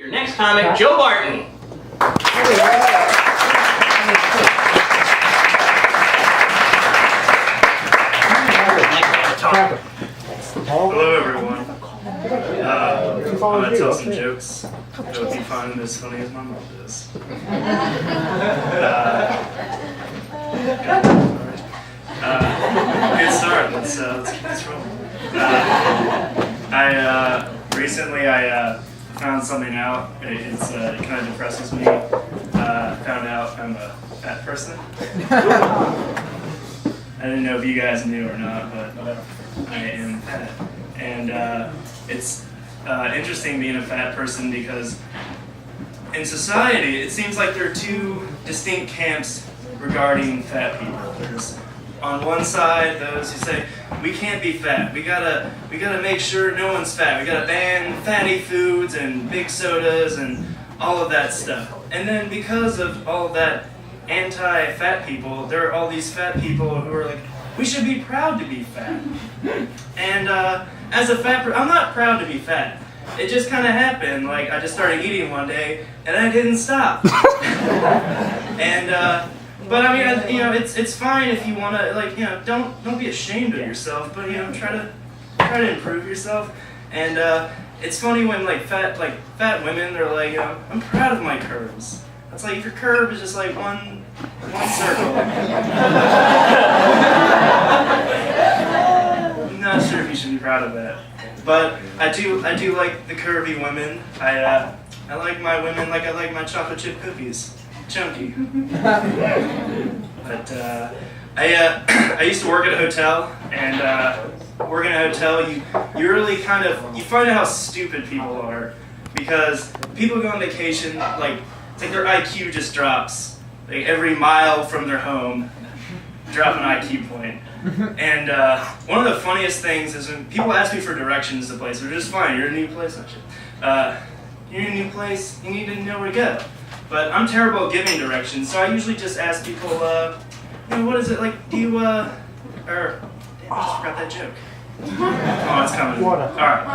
Your next comic, Joe Barton. Hello everyone. I'm gonna tell some jokes. It'll be fun and as funny as my mom is. Good start. Let's keep this rolling. Recently I found something out. It kind of depresses me. Found out I'm a fat person. I didn't know if you guys knew or not, but I am fat. And it's interesting being a fat person because in society it seems like there are two distinct camps regarding fat people. There's on one side those who say we can't be fat. We gotta make sure no one's fat. We gotta ban fatty foods and big sodas and all of that stuff. And then because of all of that anti-fat people, there are all these fat people who are like, we should be proud to be fat. And as a fat person, I'm not proud to be fat. It just kind of happened. Like I just started eating one day and I didn't stop. And but I mean, it's fine if you want to, like, don't be ashamed of yourself, but try to improve yourself. And it's funny when fat women, they're like, I'm proud of my curves. It's like if your curve is just like one circle. I'm not sure if you should be proud of that. But I do like the curvy women. I like my women like I like my chocolate chip cookies. Chunky. But I used to work at a hotel, and working at a hotel, you really you find out how stupid people are, because people go on vacation, it's like their IQ just drops. Like every mile from their home, drop an IQ point. And one of the funniest things is when people ask me for directions to places, they're just fine, you're in a new place, you're in a new place, you need to know where to go. But I'm terrible at giving directions, so I usually just ask people, what is it like? Do you, I just forgot that joke. Oh, it's coming. All right.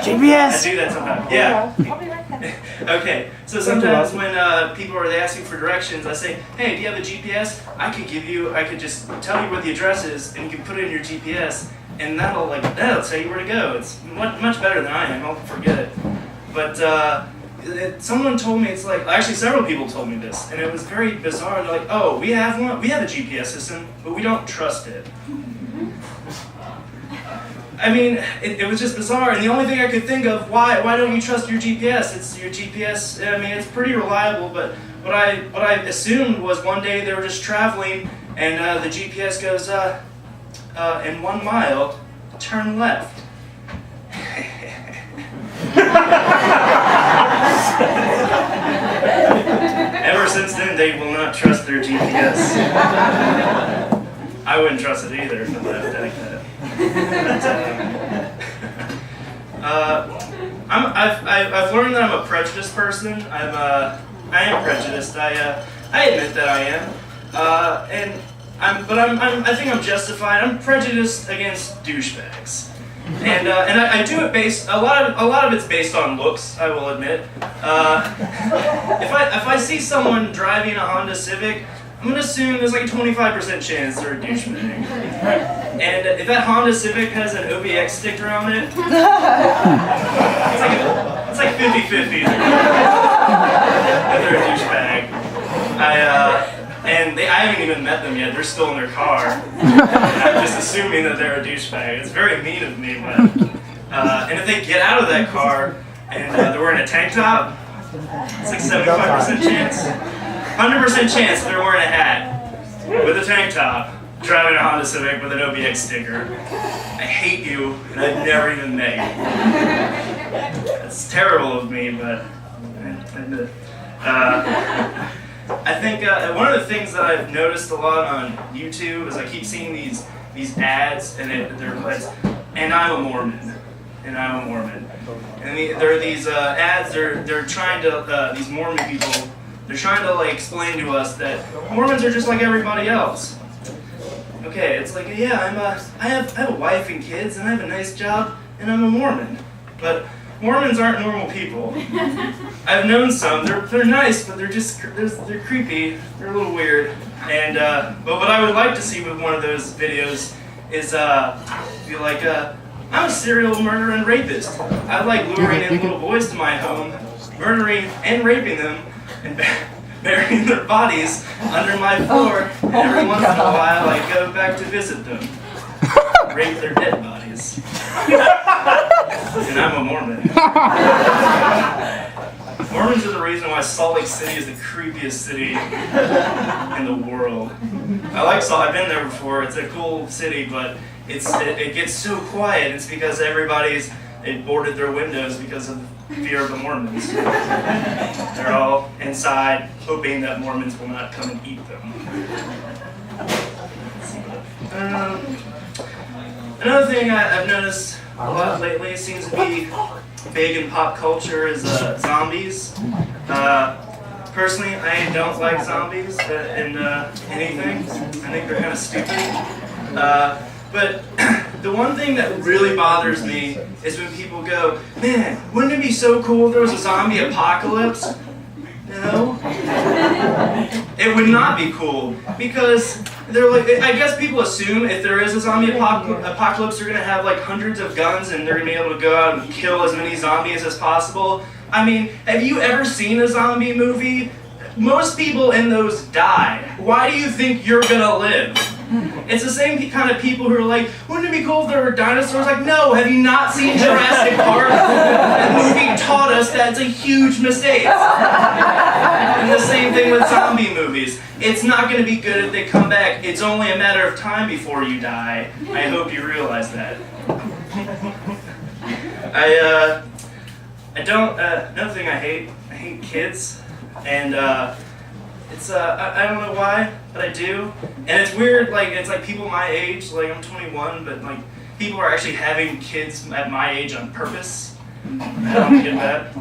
GPS. I do that sometimes. Yeah. I'll be right back. Okay. So sometimes when people are asking for directions, I say, hey, do you have a GPS? I could just tell you where the address is, and you can put it in your GPS, and that'll tell you where to go. It's much better than I am. I'll forget it. But someone told me, actually several people told me this, and it was very bizarre. They're like, oh, we have a GPS system, but we don't trust it. I mean, it was just bizarre, and the only thing I could think of, why don't you trust your GPS? It's your GPS, I mean, it's pretty reliable, but what I assumed was one day they were just traveling, and the GPS goes, in 1 mile, turn left. Ever since then, they will not trust their GPS. I wouldn't trust it either for that. I've learned that I'm a prejudiced person. I am prejudiced. I admit that I am. I think I'm justified. I'm prejudiced against douchebags. And I do it based a lot of it's based on looks, I will admit. If I see someone driving a Honda Civic, I'm gonna assume there's like a 25% chance they're a douchebag. And if that Honda Civic has an OBX sticker on it, it's like 50-50 that they're a douchebag. I haven't even met them yet. They're still in their car. I'm just assuming that they're a douchebag. It's very mean of me, but and if they get out of that car and they're wearing a tank top, it's like 75% chance. 100% chance they're wearing a hat with a tank top, driving a Honda Civic with an OBX sticker. I hate you, and I've never even met you. It's terrible of me, but I think one of the things that I've noticed a lot on YouTube is I keep seeing these ads, and they're like, and I'm a Mormon. And there are these ads. They're trying to these Mormon people. They're trying to explain to us that Mormons are just like everybody else. Okay, it's like, yeah, I have a wife and kids, and I have a nice job, and I'm a Mormon. But Mormons aren't normal people. I've known some. They're nice, but they're creepy. They're a little weird. And but what I would like to see with one of those videos is be like, I'm a serial murderer and rapist. I like luring in little boys to my home, murdering and raping them, and burying their bodies under my floor. And every once in a while, I go back to visit them, rape their dead bodies. And I'm a Mormon. Mormons are the reason why Salt Lake City is the creepiest city in the world. I like Salt. I've been there before. It's a cool city, but it gets so quiet. It's because they boarded their windows because of fear of the Mormons. They're all inside hoping that Mormons will not come and eat them. Another thing I've noticed a lot lately seems to be big in pop culture is zombies. Personally, I don't like zombies in anything. I think they're kind of stupid. But the one thing that really bothers me is when people go, man, wouldn't it be so cool if there was a zombie apocalypse? No. It would not be cool because they're like, I guess people assume if there is a zombie apocalypse, they're going to have like hundreds of guns and they're going to be able to go out and kill as many zombies as possible. I mean, have you ever seen a zombie movie? Most people in those die. Why do you think you're going to live? It's the same kind of people who are like, wouldn't it be cool if there were dinosaurs? Like, no, have you not seen Jurassic Park? That movie taught us that's a huge mistake. And the same thing with zombie movies. It's not going to be good if they come back. It's only a matter of time before you die. I hope you realize that. Another thing I hate kids. And I don't know why, but I do. And it's weird, it's like people my age, like I'm 21, but like people are actually having kids at my age on purpose. I don't get that.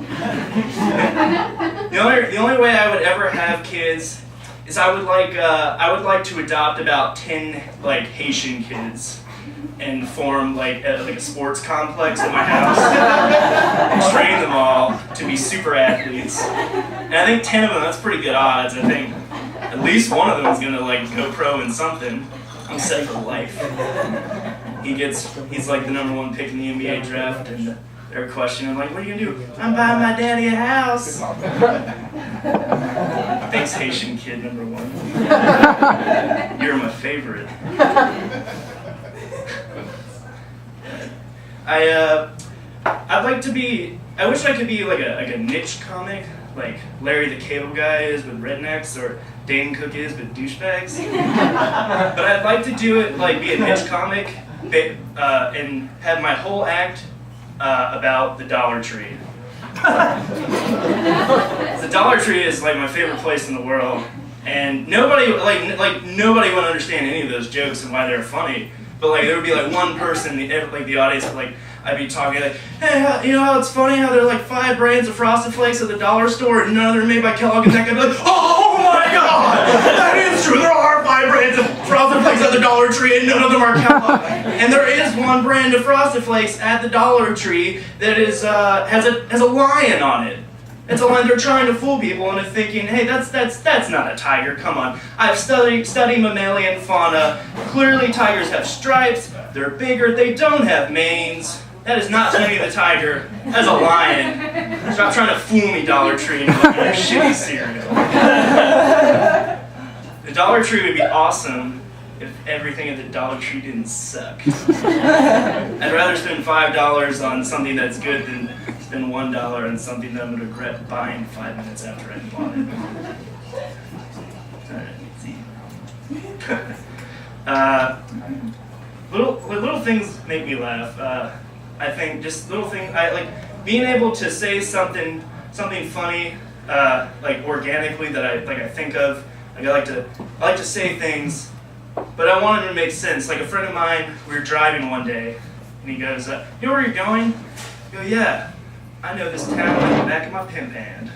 The only way I would ever have kids is I would like to adopt about 10 Haitian kids and form a sports complex at my house and train them all to be super athletes. And I think 10 of them, that's pretty good odds. I think at least one of them is gonna go pro in something. I'm set for life. He's like the #1 pick in the NBA draft, and they're questioning what are you gonna do? I'm buying my daddy a house. Thanks, Haitian kid #1. You're my favorite. I wish I could be like a niche comic, like Larry the Cable Guy is with rednecks, or Dane Cook is with douchebags. But I'd like to do it be a niche comic, and have my whole act about the Dollar Tree. The Dollar Tree is my favorite place in the world, and nobody nobody would understand any of those jokes and why they're funny. But there would be one person, the audience, I'd be talking hey, you know how it's funny how there are 5 brands of Frosted Flakes at the dollar store and none of them are made by Kellogg, and that guy would be like, oh my god, that is true. There are 5 brands of Frosted Flakes at the Dollar Tree and none of them are Kellogg. And there is one brand of Frosted Flakes at the Dollar Tree that is has a lion on it. It's a line they're trying to fool people into thinking, hey, that's not a tiger, come on. I've studied mammalian fauna. Clearly tigers have stripes, they're bigger, they don't have manes. That is not Tony the Tiger, that's a lion. Stop trying to fool me, Dollar Tree, into looking at shitty cereal. The Dollar Tree would be awesome if everything at the Dollar Tree didn't suck. I'd rather spend $5 on something that's good than spend $1 on something that I'm going to regret buying 5 minutes after I bought it. Alright, let's see. Little things make me laugh. I think just little things. I like being able to say something funny, organically that I think of. I like to say things, but I want them to make sense. Like a friend of mine, we were driving one day, and he goes, "You know where you're going?" I go, "Yeah, I know this town like the back of my pimp hand."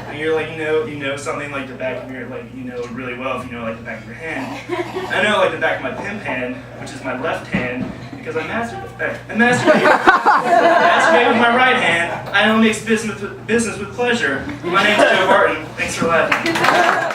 And you're you know something like the back of your, really well if you know the back of your hand. I know the back of my pimp hand, which is my left hand, because I masturbate. I masturbate. Masturbate with my right hand. I only mix business with pleasure. My name's Joe Barton. Thanks for laughing.